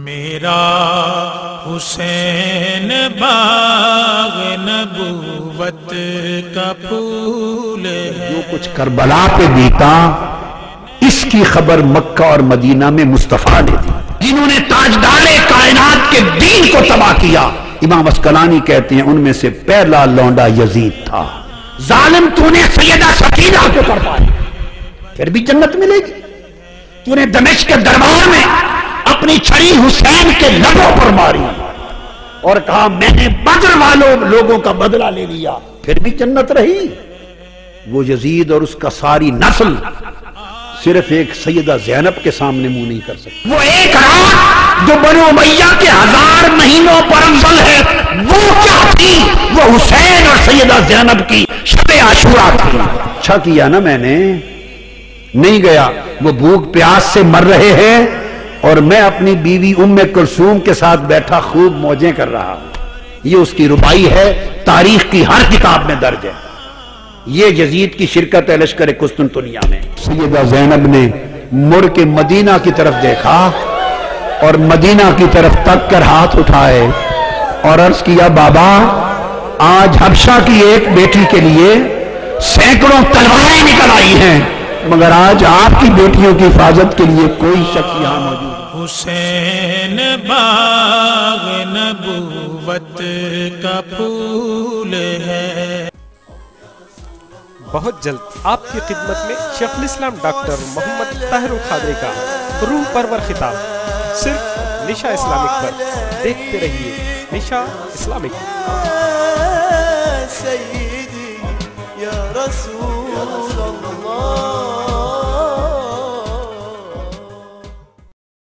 میرا حسین باغ نبوت کا پھول ہے. جو کچھ کربلا پہ بیتا اس کی خبر مکہ اور مدینہ میں مصطفیٰ نے دی. جنہوں نے تاجدار کائنات کے دین کو تباہ کیا، امام اسقلانی کہتے ہیں ان میں سے پہلا لونڈا یزید تھا. ظالم تو نے سیدہ سکینہ کو کر پائے پھر بھی جنت ملے گی. تو نے دمشق کے دربار میں اپنی چھری حسین کے لبوں پر ماری اور کہا میں نے بدر والوں لوگوں کا بدلہ لے لیا، پھر بھی جنت رہی. وہ یزید اور اس کا ساری نسل صرف ایک سیدہ زینب کے سامنے منہ نہیں کر سکتی. وہ ایک رات جو بنو امیہ کے 1000 مہینوں پر افضل ہے، وہ کیا تھی؟ وہ حسین اور سیدہ زینب کی شب عاشورہ تھی. اچھا کیا نا میں نے نہیں گیا. وہ بھوک پیاس سے مر رہے ہیں اور میں اپنی بیوی ام کلثوم کے ساتھ بیٹھا خوب موجیں کر رہا ہوں. یہ اس کی ربائی ہے، تاریخ کی ہر کتاب میں درج ہے. یہ یزید کی شرکت ہے لشکر قسطنطنیہ میں. سیدہ زینب نے مڑ کے مدینہ کی طرف دیکھا اور مدینہ کی طرف تک کر ہاتھ اٹھائے اور عرض کیا بابا آج حبشہ کی ایک بیٹی کے لیے سینکڑوں تلواریں نکل آئی ہیں، مگر آج آپ کی بیٹیوں کی حفاظت کے لیے کوئی شخص یہاں موجود ہے. حسین باغ نبوت کا پھول ہے. بہت جلد آپ کی خدمت میں شیخ الاسلام ڈاکٹر محمد طاہر القادری کا روح پرور خطاب صرف نشا اسلامک پر. دیکھتے رہیے نشا اسلامک. سیدی یا رسول اللہ